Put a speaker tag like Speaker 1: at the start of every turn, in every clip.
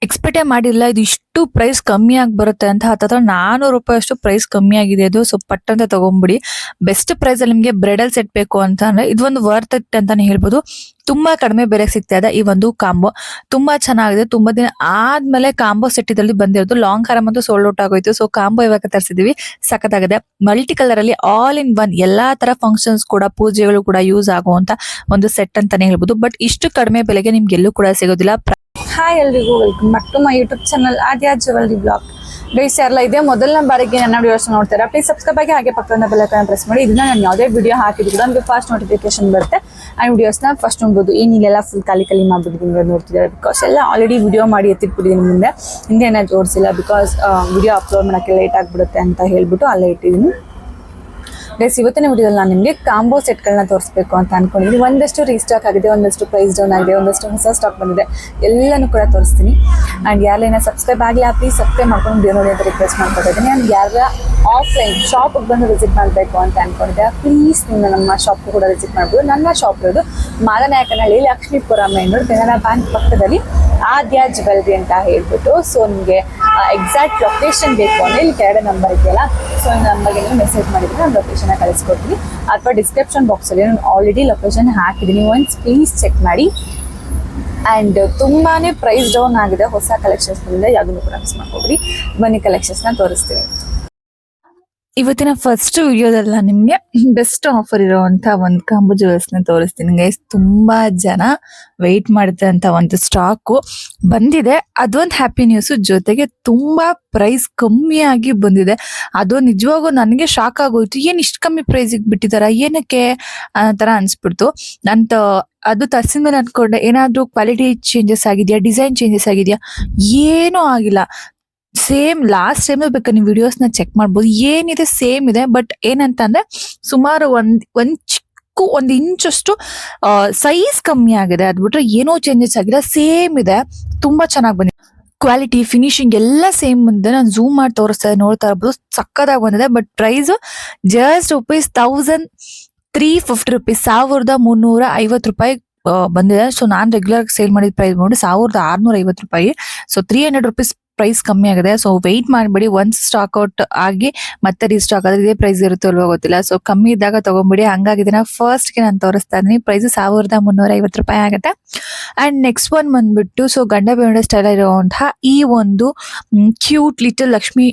Speaker 1: ಎಕ್ಸ್ಪೆಕ್ಟೇ ಮಾಡಿಲ್ಲ ಇದು ಇಷ್ಟು ಪ್ರೈಸ್ ಕಮ್ಮಿ ಆಗಿ ಬರುತ್ತೆ ಅಂತ. ಹತ್ತತ್ರ 400 ರೂಪಾಯಿ ಅಷ್ಟು ಪ್ರೈಸ್ ಕಮ್ಮಿ ಆಗಿದೆ. ಇದು ಸೊ ಪಟ್ ಅಂತ ತಗೊಂಡ್ಬಿಡಿ. ಬೆಸ್ಟ್ ಪ್ರೈಸ್ ಅಲ್ಲಿ ನಿಮಗೆ ಬ್ರೈಡಲ್ ಸೆಟ್ ಬೇಕು ಅಂತ ಅಂದ್ರೆ ಇದೊಂದು ವರ್ತ್ ಇಟ್ ಅಂತಾನೆ ಹೇಳ್ಬೋದು. ತುಂಬಾ ಕಡಿಮೆ ಬೆಲೆಗೆ ಸಿಗ್ತಾ ಇದೆ ಈ ಒಂದು ಕಾಂಬೋ. ತುಂಬಾ ಚೆನ್ನಾಗಿದೆ. ತುಂಬಾ ದಿನ ಆದ್ಮೇಲೆ ಕಾಂಬೋ ಸೆಟ್ ಇದರಲ್ಲಿ ಬಂದಿರೋದು. ಲಾಂಗ್ ಹಾರಂ ಅಂತೂ ಸೋಲ್ಡ್ ಔಟ್ ಆಗೋಯ್ತು. ಸೊ ಕಾಂಬೋ ಇವಾಗ ತರಿಸಿದೀವಿ. ಸಖತ್ತಾಗಿದೆ. ಮಲ್ಟಿ ಕಲರ್ ಅಲ್ಲಿ ಆಲ್ ಇನ್ ಒನ್ ಎಲ್ಲಾ ತರ ಫಂಕ್ಷನ್ಸ್ ಕೂಡ ಪೂಜೆಗಳು ಕೂಡ ಯೂಸ್ ಆಗುವಂತ ಒಂದು ಸೆಟ್ ಅಂತಾನೆ ಹೇಳ್ಬೋದು. ಬಟ್ ಇಷ್ಟು ಕಡಿಮೆ ಬೆಲೆಗೆ ನಿಮ್ಗೆ ಎಲ್ಲೂ ಕೂಡ ಸಿಗೋದಿಲ್ಲ.
Speaker 2: ಹಾಯ್ ಎಲ್ರಿಗೂ, welcome back to my YouTube channel Aadya jewellery blog. Guys ಯಾರಲ್ಲ ಇದೇ ಮೊದಲನೇ ಬಾರಿಗೆ ನನ್ನ ವಿಡಿಯೋಸ್ ನೋಡ್ತೀರಾ, ಪ್ಲೀಸ್ ಸಬ್ಸ್ಕ್ರೈಬ್ ಆಗಿ ಹಾಗೆ ಪಕ್ಕದ ಬೆಲ್ ಐಕಾನ್ ಪ್ರೆಸ್ ಮಾಡಿ. ಇದನ್ನ ನಾನು ಯಾವುದೇ ವಿಡಿಯೋ ಹಾಕಿದ್ರು ಕೂಡ ನಮಗೆ ಫಾಸ್ಟ್ ನೋಟಿಫಿಕೇಶನ್ ಬರುತ್ತೆ. ಆ ವಿಡಿಯೋಸ್ನ ಫಸ್ಟ್ ನೋಡ್ಬೋದು. ಏನಿಲ್ಲ ಫುಲ್ ಖಾಲಿ ಮಾಡ್ಬಿಟ್ಟಿದ್ದೀನಿ ನೋಡ್ತಿದ್ದಾರೆ. ಬಿಕಾಸ್ ಎಲ್ಲ ಆಲ್ರೆಡಿ ವಿಡಿಯೋ ಮಾಡಿ ಎತ್ತಿಟ್ಬಿಟ್ಟಿದ್ದೀನಿ. ಹಿಂದೆ ಏನಾದ್ರು ಜೋಡಿಸಿಲ್ಲ. ಬಿಕಾಸ್ ವಿಡಿಯೋ ಅಪ್ಲೋಡ್ ಮಾಡೋಕ್ಕೆ ಲೇಟ್ ಆಗಿಬಿಡುತ್ತೆ ಅಂತ ಹೇಳ್ಬಿಟ್ಟು ಅಲ್ಲೇ ಇಟ್ಟಿದ್ದೀನಿ. ಗೈಸ್ ಇವತ್ತಿನ ವಿಡಿಯೋದಲ್ಲಿ ನಾನು ನಿಮಗೆ ಕಾಂಬೋ ಸೆಟ್ಗಳನ್ನ ತೋರಿಸ್ಬೇಕು ಅಂತ ಅನ್ಕೊಂಡಿದ್ದೀನಿ. ಒಂದಷ್ಟು ರೀಸ್ಟಾಕ್ ಆಗಿದೆ, ಒಂದಷ್ಟು ಪ್ರೈಸ್ ಡೌನ್ ಆಗಿದೆ, ಒಂದಷ್ಟು ಹೊಸ ಸ್ಟಾಕ್ ಬಂದಿದೆ. ಎಲ್ಲನೂ ಕೂಡ ತೋರಿಸ್ತೀನಿ. ಆ್ಯಂಡ್ ಯಾರೇನ ಸಬ್ಸ್ಕ್ರೈಬ್ ಆಗಲಿ ಪ್ಲೀಸ್ ಸಬ್ಸ್ಕ್ರೈಬ್ ಮಾಡ್ಕೊಂಡು ವಿಡಿಯೋ ನೋಡಿ ಅಂತ ರಿಕ್ವೆಸ್ಟ್ ಮಾಡ್ಕೊತಿದ್ದೀನಿ. ಆ್ಯಂಡ್ ಯಾರ ಆಫ್ಲೈನ್ ಶಾಪಿಗೆ ಬಂದು ವಿಸಿಟ್ ಮಾಡಬೇಕು ಅಂತ ಅನ್ಕೊಂಡಿದ್ದೆ, ಪ್ಲೀಸ್ ನೀವು ನಮ್ಮ ಶಾಪ್ಗೂ ಕೂಡ ವಿಸಿಟ್ ಮಾಡ್ಬೋದು. ನನ್ನ ಶಾಪ್ ಇರೋದು Madanayakanahalli Lakshmipura main road, Canara bank ಪಕ್ಕದಲ್ಲಿ ಆದ್ಯಾ ಜ್ಯುವೆಲರಿ ಅಂತ ಹೇಳ್ಬಿಟ್ಟು. ಸೊ ನಿಮಗೆ ಎಕ್ಸಾಕ್ಟ್ ಲೊಕೇಶನ್ ಬೇಕು ಅಂದರೆ ಇಲ್ಲಿ ಕೆಳಗಡೆ ನಂಬರ್ ಇದೆಯಲ್ಲ, ಸೊ ಈ ನಂಬರ್ಗೆ ನೀವು ಮೆಸೇಜ್ ಮಾಡಿದರೆ ನಾನು ಲೊಕೇಶನ್ ಕಳಿಸ್ಕೊಡ್ತೀನಿ. ಅಥವಾ ಡಿಸ್ಕ್ರಿಪ್ಷನ್ ಬಾಕ್ಸಲ್ಲಿ ನಾನು ಆಲ್ರೆಡಿ ಲೊಕೇಶನ್ ಹಾಕಿದ್ದೀನಿ. ಒನ್ಸ್ ಪ್ಲೀಸ್ ಚೆಕ್ ಮಾಡಿ. ಆ್ಯಂಡ್ ತುಂಬಾ ಪ್ರೈಸ್ ಡೌನ್ ಆಗಿದೆ. ಹೊಸ ಕಲೆಕ್ಷನ್ಸ್ ಬಂದಿದೆ, ಯಾವುದನ್ನು ಕೂಡ ಮಿಸ್ ಮಾಡ್ಕೊಬಿಡಿ. ಬನ್ನಿ ಕಲೆಕ್ಷನ್ಸ್ನ ತೋರಿಸ್ತೀನಿ.
Speaker 1: ಇವತ್ತಿನ ಫಸ್ಟ್ ವಿಡಿಯೋದಲ್ಲ ನಿಮ್ಗೆ ಬೆಸ್ಟ್ ಆಫರ್ ಇರುವಂತ ಒಂದು ಕಾಂಬೋ ಜ್ಯುವೆಲ್ಸ್ನ ತೋರಿಸ್ತೀನಿ ಗೈಸ್. ತುಂಬಾ ಜನ ವೆಯ್ಟ್ ಮಾಡಿದಂತ ಒಂದು ಸ್ಟಾಕು ಬಂದಿದೆ. ಅದೊಂದು ಹ್ಯಾಪಿ ನ್ಯೂಸ್. ಜೊತೆಗೆ ತುಂಬಾ ಪ್ರೈಸ್ ಕಮ್ಮಿ ಆಗಿ ಬಂದಿದೆ. ಅದು ನಿಜವಾಗೂ ನನಗೆ ಶಾಕ್ ಆಗೋಯ್ತು. ಏನ್ ಇಷ್ಟು ಕಮ್ಮಿ ಪ್ರೈಸಿಗೆ ಬಿಟ್ಟಿದಾರ, ಏನಕ್ಕೆ ಅನ್ನೋ ತರ ಅನ್ಸ್ಬಿಡ್ತು. ನಂತ ಅದು ತರಿಸಿದ ಮೇಲೆ ಅನ್ಕೊಂಡೆ ಏನಾದ್ರೂ ಕ್ವಾಲಿಟಿ ಚೇಂಜಸ್ ಆಗಿದೆಯಾ, ಡಿಸೈನ್ ಚೇಂಜಸ್ ಆಗಿದೆಯಾ, ಏನೂ ಆಗಿಲ್ಲ. ಸೇಮ್ ಲಾಸ್ಟ್ ಟೈಮ್ ಬೇಕಾದ್ರೆ ನೀವು ವಿಡಿಯೋಸ್ನ ಚೆಕ್ ಮಾಡ್ಬೋದು. ಏನಿದೆ ಸೇಮ್ ಇದೆ. ಬಟ್ ಏನಂತಂದ್ರೆ ಸುಮಾರು ಒಂದ್ ಇಂಚಷ್ಟು ಸೈಜ್ ಕಮ್ಮಿ ಆಗಿದೆ. ಅದ್ ಬಿಟ್ರೆ ಏನೋ ಚೇಂಜಸ್ ಆಗಿದೆ, ಸೇಮ್ ಇದೆ. ತುಂಬಾ ಚೆನ್ನಾಗಿ ಬಂದಿದೆ. ಕ್ವಾಲಿಟಿ ಫಿನಿಶಿಂಗ್ ಎಲ್ಲ ಸೇಮ್ ಬಂದಿದೆ. ನಾನು ಝೂಮ್ ಮಾಡಿ ತೋರಿಸ್ತಾ ನೋಡ್ತಾ ಇರ್ಬೋದು. ಸಕ್ಕದಾಗಿ ಬಂದಿದೆ. But price just rupees 1350 rupees, 1350 ರೂಪಾಯಿ ಬಂದಿದೆ. ಸೊ ನಾನ್ ರೆಗ್ಯುಲರ್ ಸೇಲ್ ಮಾಡಿದ ಪ್ರೈಸ್ ನೋಡಿ 1650 ರೂಪಾಯಿ. ಸೊ 300 ರೂಪೀಸ್ ಪ್ರೈಸ್ ಕಮ್ಮಿ ಆಗಿದೆ. ಸೊ ವೆಯ್ಟ್ ಮಾಡಬೇಡಿ. ಒನ್ಸ್ ಸ್ಟಾಕ್ ಔಟ್ ಆಗಿ ಮತ್ತೆ ರೀಸ್ಟಾಕ್ ಆದ್ರೆ ಇದೇ ಪ್ರೈಸ್ ಇರುತ್ತೋ ಅಲ್ವೋ ಗೊತ್ತಿಲ್ಲ. ಸೊ ಕಮ್ಮಿ ಇದ್ದಾಗ ತಗೊಂಡ್ಬಿಡಿ. ಹಂಗಾಗಿ ಇದನ್ನ ಫಸ್ಟ್ ಗೆ ನಾನು ತೋರಿಸ್ತಾ ಇದೀನಿ. ಪ್ರೈಸ್ 1350 ರೂಪಾಯಿ ಆಗುತ್ತೆ. ಅಂಡ್ ನೆಕ್ಸ್ಟ್ ಒನ್ ಬಂದ್ಬಿಟ್ಟು ಸೊ ಗಂಡ ಬೇಡ ಸ್ಟೈಲ್ ಇರುವಂತಹ ಈ ಒಂದು ಕ್ಯೂಟ್ ಲಿಟಲ್ ಲಕ್ಷ್ಮಿ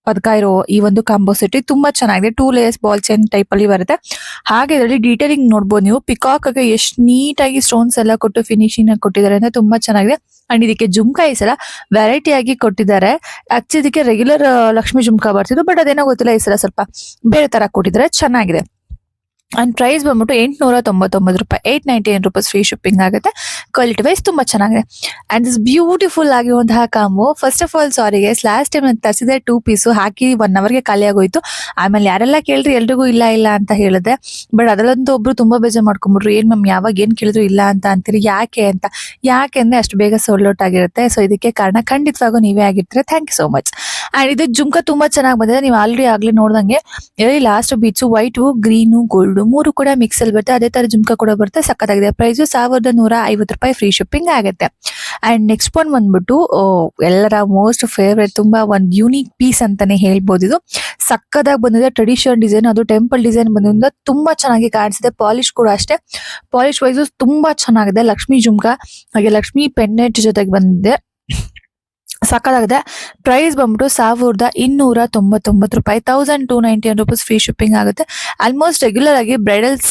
Speaker 1: ಪದಕ ಇರೋ ಈ ಒಂದು ಕಾಂಬೋ ಸೆಟ್ ತುಂಬಾ ಚೆನ್ನಾಗಿದೆ. 2 ಲೇಯರ್ಸ್ ಬಾಲ್ ಚೈನ್ ಟೈಪ್ ಅಲ್ಲಿ ಬರುತ್ತೆ. ಹಾಗೆ ಇದರಲ್ಲಿ ಡೀಟೇಲಿಂಗ್ ನೋಡ್ಬೋದು ನೀವು. ಪಿಕಾಕ್ ಗೆ ಎಷ್ಟು ನೀಟಾಗಿ ಸ್ಟೋನ್ಸ್ ಎಲ್ಲ ಕೊಟ್ಟು ಫಿನಿಶಿಂಗ್ ಕೊಟ್ಟಿದ್ದಾರೆ ಅಂತ ತುಂಬಾ ಚೆನ್ನಾಗಿದೆ. ಅಂಡ್ ಇದಕ್ಕೆ ಜುಮ್ಕಾ ಈ ಸಲ ವೆರೈಟಿ ಆಗಿ ಕೊಟ್ಟಿದ್ದಾರೆ. ಆಕ್ಚುಲಿ ಇದಕ್ಕೆ ರೆಗ್ಯುಲರ್ ಲಕ್ಷ್ಮಿ ಜುಮ್ಕಾ ಬರ್ತಿದ್ದು, ಬಟ್ ಅದೇನೋ ಗೊತ್ತಿಲ್ಲ, ಈ ಸಲ ಸ್ವಲ್ಪ ಬೇರೆ ತರ ಕೊಟ್ಟಿದ್ದಾರೆ. ಚೆನ್ನಾಗಿದೆ. ಅಂಡ್ ಪ್ರೈಸ್ ಬಂದ್ಬಿಟ್ಟು 899 ರೂಪಾಯಿ, 899 ರೂಪೀಸ್ ಫ್ರೀ ಶಿಪ್ಪಿಂಗ್ ಆಗುತ್ತೆ. ಕ್ವಾಲಿಟಿ ವೈಸ್ ತುಂಬಾ ಚೆನ್ನಾಗಿದೆ. ಅಂಡ್ ದಿಸ್ ಬ್ಯೂಟಿಫುಲ್ ಆಗಿರುವಂತಹ combo. First of all sorry guys, last time ನಾನು ತರಿಸಿದೆ 2 ಪೀಸು ಹಾಕಿ 1 ಅವರ್ಗೆ ಖಾಲಿ ಆಗೋಯ್ತು. ಆಮೇಲೆ ಯಾರೆಲ್ಲ ಕೇಳಿದ್ರಿ ಎಲ್ರಿಗೂ ಇಲ್ಲ ಇಲ್ಲ ಅಂತ ಹೇಳಿದೆ. ಬಟ್ ಅದರಲ್ಲಂತೂ ಒಬ್ರು ತುಂಬಾ ಬೇಜಾರು ಮಾಡ್ಕೊಂಡ್ಬಿಟ್ರು. ಏನ್ ಮ್ಯಾಮ್ ಯಾವಾಗ ಏನ್ ಕೇಳಿದ್ರು ಇಲ್ಲ ಅಂತ ಅಂತೀರಿ, ಯಾಕೆ ಅಂತ. ಯಾಕೆಂದ್ರೆ ಅಷ್ಟು ಬೇಗ ಸೋಲ್ಡ್ ಔಟ್ ಆಗಿರುತ್ತೆ. ಸೊ ಇದಕ್ಕೆ ಕಾರಣ ಖಂಡಿತವಾಗೂ ನೀವೇ ಆಗಿರ್ತೀರ. Thank you so much. And ಇದು ಜುಮ್ಕಾ ತುಂಬಾ ಚೆನ್ನಾಗಿ ಬಂದಿದೆ. ನೀವು ಆಲ್ರೆಡಿ ಆಗ್ಲೇ ನೋಡ್ದಂಗೆ ಲಾಸ್ಟ್ ಬೀಚು ವೈಟು, ಗ್ರೀನು, ಗೋಲ್ಡ್ 3 ಕೂಡ ಮಿಕ್ಸ್ ಅಲ್ಲಿ ಬರುತ್ತೆ. ಅದೇ ತರ ಜುಮ್ಕಾ ಕೂಡ ಬರುತ್ತೆ. ಸಕ್ಕತ್ತಾಗಿದೆ. ಪ್ರೈಸ್ 1150 ರೂಪಾಯಿ ಫ್ರೀ ಶಿಪ್ಪಿಂಗ್ ಆಗುತ್ತೆ. ಅಂಡ್ ನೆಕ್ಸ್ಟ್ ಒನ್ ಬಂದ್ಬಿಟ್ಟು ಎಲ್ಲರ ಮೋಸ್ಟ್ ಫೇವ್ರೇಟ್, ತುಂಬಾ ಒಂದು ಯೂನಿಕ್ ಪೀಸ್ ಅಂತಾನೆ ಹೇಳ್ಬೋದು. ಇದು ಸಕ್ಕದಾಗಿ ಬಂದಿದೆ. ಟ್ರೆಡಿಷನಲ್ ಡಿಸೈನ್, ಅದು ಟೆಂಪಲ್ ಡಿಸೈನ್ ಬಂದಿದೆ. ತುಂಬಾ ಚೆನ್ನಾಗಿ ಕಾಣಿಸಿದೆ. ಪಾಲಿಶ್ ಕೂಡ ಅಷ್ಟೇ. ಪಾಲಿಶ್ ವೈಸ್ ತುಂಬಾ ಚೆನ್ನಾಗಿದೆ. ಲಕ್ಷ್ಮಿ ಜುಮ್ಕಾ ಹಾಗೆ ಲಕ್ಷ್ಮಿ ಪೆನ್ನೆಟ್ ಜೊತೆಗೆ ಬಂದಿದೆ. ಸಕ್ಕದಾಗಿದೆ. ಪ್ರೈಸ್ ಬಂದ್ಬಿಟ್ಟು 1299 ರೂಪಾಯಿ, 1299 ರೂಪೀಸ್ ಫ್ರೀ ಶಿಪ್ಪಿಂಗ್ ಆಗುತ್ತೆ. ಆಲ್ಮೋಸ್ಟ್ ರೆಗ್ಯುಲರ್ ಆಗಿ ಬ್ರೈಡಲ್ಸ್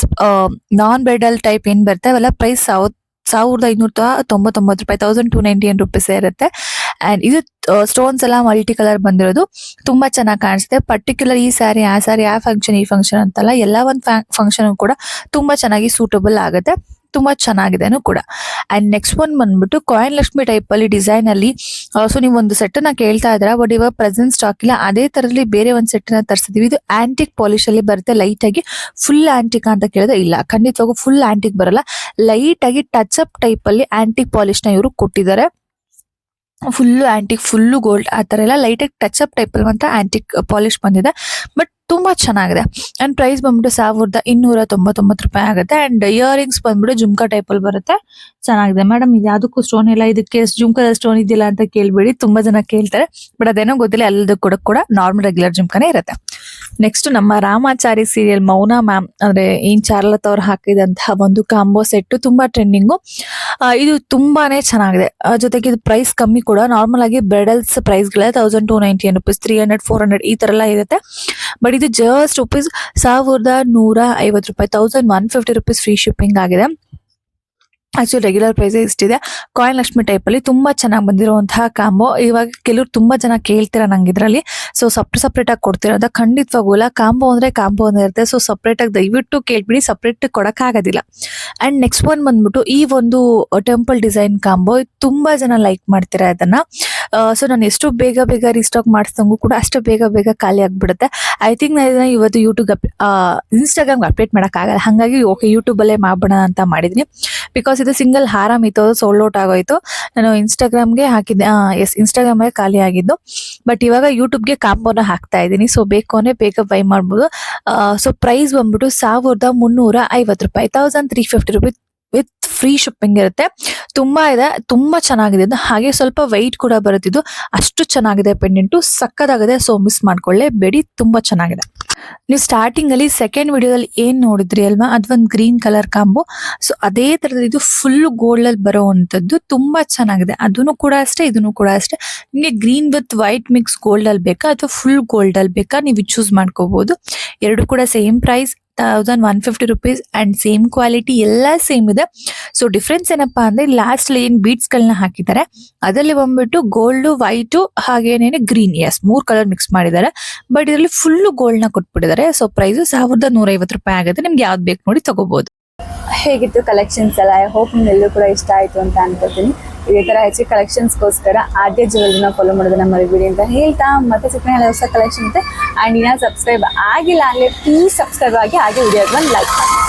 Speaker 1: ನಾನ್ ಬ್ರೈಡಲ್ ಟೈಪ್ ಏನ್ ಬರುತ್ತೆ ಅವೆಲ್ಲ ಪ್ರೈಸ್ 1299 ರೂಪಾಯಿ, 1299 ರೂಪೀಸ್ ಇರುತ್ತೆ. ಅಂಡ್ ಇದು ಸ್ಟೋನ್ಸ್ ಎಲ್ಲ ಮಲ್ಟಿ ಕಲರ್ ಬಂದಿರೋದು. ತುಂಬಾ ಚೆನ್ನಾಗಿ ಕಾಣಿಸುತ್ತೆ. ಪರ್ಟಿಕ್ಯುಲರ್ ಈ ಸ್ಯಾರಿ ಆ ಸ್ಯಾರಿ ಆ ಫಂಕ್ಷನ್ ಈ ಫಂಕ್ಷನ್ ಅಂತಲ್ಲ, ಎಲ್ಲ ಒಂದು ಫಂಕ್ಷನ್ ಕೂಡ ತುಂಬಾ ಚೆನ್ನಾಗಿ ಸೂಟಬಲ್ ಆಗುತ್ತೆ. ತುಂಬಾ ಚೆನ್ನಾಗಿದೆನು ಕೂಡ. ಅಂಡ್ ನೆಕ್ಸ್ಟ್ ಒನ್ ಬಂದ್ಬಿಟ್ಟು ಕಾಯಿನ್ ಲಕ್ಷ್ಮಿ ಟೈಪ್ ಅಲ್ಲಿ ಡಿಸೈನ್ ಅಲ್ಲಿ. ಸೊ ನೀವು ಒಂದು ಸೆಟ್ ನ ಕೇಳ್ತಾ ಇದ್ರ, ಬಟ್ ಇವಾಗ ಪ್ರೆಸೆಂಟ್ ಸ್ಟಾಕ್ ಇಲ್ಲ. ಅದೇ ತರದಲ್ಲಿ ಬೇರೆ ಒಂದು ಸೆಟ್ ನ ತರಿಸಿದೀವಿ. ಇದು ಆಂಟಿಕ್ ಪಾಲಿಶ್ ಅಲ್ಲಿ ಬರುತ್ತೆ. ಲೈಟ್ ಆಗಿ ಫುಲ್ ಆಂಟಿಕ್ ಅಂತ ಕೇಳಿದ್ರೆ ಇಲ್ಲ, ಖಂಡಿತವಾಗೂ ಫುಲ್ ಆಂಟಿಕ್ ಬರಲ್ಲ. ಲೈಟ್ ಆಗಿ ಟಚ್ ಅಪ್ ಟೈಪ್ ಅಲ್ಲಿ ಆಂಟಿಕ್ ಪಾಲಿಶ್ ನ ಇವರು ಕೊಟ್ಟಿದ್ದಾರೆ. ಫುಲ್ಲು ಆಂಟಿಕ್, ಫುಲ್ಲು ಗೋಲ್ಡ್ ಆ ತರ ಎಲ್ಲ ಲೈಟ್ ಆಗಿ ಟಚ್ ಅಪ್ ಟೈಪ್ ಅಲ್ಲಿ ಮಾತ್ರ ಆಂಟಿಕ್ ಪಾಲಿಶ್ ಬಂದಿದೆ. ಬಟ್ ತುಂಬಾ ಚೆನ್ನಾಗಿದೆ. ಅಂಡ್ ಪ್ರೈಸ್ ಬಂದ್ಬಿಟ್ಟು 1299 ರೂಪಾಯಿ ಆಗುತ್ತೆ. ಅಂಡ್ ಇಯರಿಂಗ್ಸ್ ಬಂದ್ಬಿಟ್ಟು ಜುಮ್ಕಾ ಟೈಪ್ ಅಲ್ಲಿ ಬರುತ್ತೆ. ಚೆನ್ನಾಗಿದೆ. ಮೇಡಮ್ ಇದು ಯಾವ್ದಕ್ಕೂ ಸ್ಟೋನ್ ಇಲ್ಲ, ಇದಕ್ಕೆ ಜುಮ್ಕಾದ ಸ್ಟೋನ್ ಇದಿಲ್ಲ ಅಂತ ಕೇಳ್ಬೇಡಿ, ತುಂಬಾ ಜನ ಕೇಳ್ತಾರೆ. ಬಟ್ ಅದೇನೋ ಗೊತ್ತಿಲ್ಲ, ಎಲ್ಲದಕ್ಕೂ ಕೂಡ ನಾರ್ಮಲ್ ರೆಗ್ಯುಲರ್ ಜುಮ್ಕಾನೇ ಇರುತ್ತೆ. ನೆಕ್ಸ್ಟ್ ನಮ್ಮ ರಾಮಾಚಾರಿ ಸೀರಿಯಲ್ ಮೌನ ಮ್ಯಾಮ್ ಅಂದ್ರೆ ಏನ್ ಚಾರ್ಲತ್ ಅವ್ರು ಹಾಕಿದಂತಹ ಒಂದು ಕಾಂಬೋ ಸೆಟ್ ತುಂಬಾ ಟ್ರೆಂಡಿಂಗು. ಇದು ತುಂಬಾನೇ ಚೆನ್ನಾಗಿದೆ. ಜೊತೆಗೆ ಇದು ಪ್ರೈಸ್ ಕಮ್ಮಿ ಕೂಡ. ನಾರ್ಮಲ್ ಆಗಿ ಬ್ರೈಡಲ್ಸ್ ಪ್ರೈಸ್ ಗಳೇ 1299 ರೂಪೀಸ್, 300, 400 ಈ ತರ ಎಲ್ಲ ಇರುತ್ತೆ. ಬಟ್ ಇದು ಜಸ್ಟ್ ರೂಪೀಸ್ 1150 ರೂಪಾಯಿ, 1150 ರೂಪೀಸ್ ಫ್ರೀ ಶಿಪ್ಪಿಂಗ್ ಆಗಿದೆ. ಆಕ್ಚುಲಿ ರೆಗ್ಯುಲರ್ ಪ್ರೈಸ್ ಇಷ್ಟಿದೆ. ಕಾಯಿನ್ ಲಕ್ಷ್ಮಿ ಟೈಪ್ ಅಲ್ಲಿ ತುಂಬಾ ಚೆನ್ನಾಗಿ ಬಂದಿರುವಂತಹ ಕಾಂಬೋ. ಇವಾಗ ಕೆಲವರು ತುಂಬಾ ಜನ ಕೇಳ್ತೀರಾ ನಂಗೆ ಇದ್ರಲ್ಲಿ, ಸೊ ಸಪ್ರೇಟ್ ಆಗಿ ಕೊಡ್ತೀರಾ ಅಂತ. ಖಂಡಿತವಾಗೂಲ್ಲ, ಕಾಂಬೋ ಅಂದ್ರೆ ಕಾಂಬೋ ಅಂತ ಇರುತ್ತೆ. ಸೊ ಸಪ್ರೇಟ್ ಆಗಿ ದಯವಿಟ್ಟು ಕೇಳ್ಬಿಡಿ, ಸಪ್ರೇಟ್ ಕೊಡಕ್ ಆಗೋದಿಲ್ಲ. ಅಂಡ್ ನೆಕ್ಸ್ಟ್ ಒನ್ ಬಂದ್ಬಿಟ್ಟು ಈ ಒಂದು ಟೆಂಪಲ್ ಡಿಸೈನ್ ಕಾಂಬೋ ತುಂಬಾ ಜನ ಲೈಕ್ ಮಾಡ್ತೀರಾ ಇದನ್ನ. ಸೊ ನಾನು ಎಷ್ಟು ಬೇಗ ರೀಸ್ಟಾಕ್ ಮಾಡಿಸ್ದಂಗೂ ಕೂಡ ಅಷ್ಟು ಬೇಗ ಖಾಲಿ ಆಗ್ಬಿಡುತ್ತೆ. ಐ ಥಿಂಕ್ ನಾನು ಇದನ್ನ ಇವತ್ತು ಇನ್ಸ್ಟಾಗ್ರಾಮ್ಗೆ ಅಪ್ಡೇಟ್ ಮಾಡೋಕ್ಕಾಗಲ್ಲ, ಹಾಗಾಗಿ ಓಕೆ ಯೂಟ್ಯೂಬ್ ಅಲ್ಲೇ ಮಾಡೋಣ ಅಂತ ಮಾಡಿದೀನಿ. ಬಿಕಾಸ್ ಇದು ಸಿಂಗಲ್ ಹಾರಂ ಇತ್ತು, ಅದು ಸೋಲ್ಡ್ ಔಟ್ ಆಗೋಯ್ತು. ನಾನು ಇನ್ಸ್ಟಾಗ್ರಾಮ್ಗೆ ಹಾಕಿದ್ದೆ, ಇನ್ಸ್ಟಾಗ್ರಾಮ್ಗೆ ಖಾಲಿ ಆಗಿದ್ದು. ಬಟ್ ಇವಾಗ ಯೂಟ್ಯೂಬ್ಗೆ ಕಾಂಬೋನ ಹಾಕ್ತಾ ಇದ್ದೀನಿ. ಸೊ ಬೇಕು ಅಂದ್ರೆ ಬೇಗ ಬೈ ಮಾಡ್ಬೋದು. ಸೊ ಪ್ರೈಸ್ ಬಂದ್ಬಿಟ್ಟು 1350 ರೂಪಾಯಿ, 1350 ರೂಪಾಯಿ ವಿತ್ ಫ್ರೀ ಶಿಪ್ಪಿಂಗ್ ಇರುತ್ತೆ. ತುಂಬಾ ಇದೆ, ತುಂಬಾ ಚೆನ್ನಾಗಿದೆ ಇದು. ಹಾಗೆ ಸ್ವಲ್ಪ ವೈಟ್ ಕೂಡ ಬರುತ್ತಿದ್ದು, ಅಷ್ಟು ಚೆನ್ನಾಗಿದೆ ಪೆಂಡೆಂಟು, ಸಕ್ಕದಾಗಿದೆ. ಸೊ ಮಿಸ್ ಮಾಡ್ಕೊಳ್ಳೇಬೇಡಿ, ತುಂಬಾ ಚೆನ್ನಾಗಿದೆ. ನೀವು ಸ್ಟಾರ್ಟಿಂಗ್ ಅಲ್ಲಿ ಸೆಕೆಂಡ್ ವಿಡಿಯೋದಲ್ಲಿ ಏನ್ ನೋಡಿದ್ರಿ ಅಲ್ವಾ, ಅದೊಂದು ಗ್ರೀನ್ ಕಲರ್ ಕಾಂಬೋ. ಸೊ ಅದೇ ತರದ ಇದು ಫುಲ್ ಗೋಲ್ಡ್ ಅಲ್ಲಿ ಬರೋವಂಥದ್ದು, ತುಂಬಾ ಚೆನ್ನಾಗಿದೆ. ಅದನ್ನು ಕೂಡ ಅಷ್ಟೇ, ಇದನ್ನು ಕೂಡ ಅಷ್ಟೇ. ನಿಮಗೆ green with white mix gold ಅಲ್ಲಿ ಬೇಕಾ ಅಥವಾ ಫುಲ್ ಗೋಲ್ಡ್ ಅಲ್ಲಿ ಬೇಕಾ, ನೀವು ಚೂಸ್ ಮಾಡ್ಕೋಬಹುದು. ಎರಡು ಕೂಡ same price 1150 rupees and same quality, ಎಲ್ಲ ಸೇಮ್ ಇದೆ. ಸೊ ಡಿಫ್ರೆನ್ಸ್ ಏನಪ್ಪಾ ಅಂದ್ರೆ ಲಾಸ್ಟ್ ಅಲ್ಲಿ ಏನ್ ಬೀಡ್ಸ್ ಗಳನ್ನ ಹಾಕಿದ್ದಾರೆ ಅದರಲ್ಲಿ ಬಂದ್ಬಿಟ್ಟು ಗೋಲ್ಡ್, ವೈಟ್ ಹಾಗೇನೇನೆ ಗ್ರೀನ್, ಎಸ್ 3 ಕಲರ್ ಮಿಕ್ಸ್ ಮಾಡಿದ್ದಾರೆ. ಬಟ್ ಇದರಲ್ಲಿ ಫುಲ್ ಗೋಲ್ಡ್ ನ ಕೊಟ್ಬಿಟ್ಟಿದ್ದಾರೆ. ಸೊ ಪ್ರೈಸ್ 1150 ರೂಪಾಯಿ ಆಗುತ್ತೆ. ನಿಮ್ಗೆ ಯಾವ್ದು ಬೇಕು ನೋಡಿ ತಗೋಬಹುದು.
Speaker 2: ಹೇಗಿತ್ತು ಕಲೆಕ್ಷನ್ಸ್ ಎಲ್ಲ? ಐ ಹೋಪ್ ನಿಮ್ಗೆಲ್ಲರೂ ಕೂಡ ಇಷ್ಟ ಆಯ್ತು ಅಂತ ಅನ್ಕೋತೀನಿ. ಇದೇ ತರ ಹೆಚ್ಚು ಕಲೆಕ್ಷನ್ಸ್ಗೋಸ್ಕರ ಆದ್ಯ ಜ್ಯುವೆಲ್ರಿನ ಫಾಲೋ ಮಾಡೋದನ್ನ ಮರಿಬೇಡಿ ಅಂತ ಹೇಳ್ತಾ, ಮತ್ತೆ ಸಿಕ್ಕ ಹೊಸ ಕಲೆಕ್ಷನ್ ಇದೆ. ಅಂಡ್ ಇನ್ನ ಸಬ್ಸ್ಕ್ರೈಬ್ ಆಗಿಲ್ಲ ಅಂದ್ರೆ ಪ್ಲೀಸ್ ಸಬ್ಸ್ಕ್ರೈಬ್ ಆಗಿ, ಹಾಗೆ ವಿಡಿಯೋಗೆ ಒಂದು ಲೈಕ್ ಮಾಡಿ.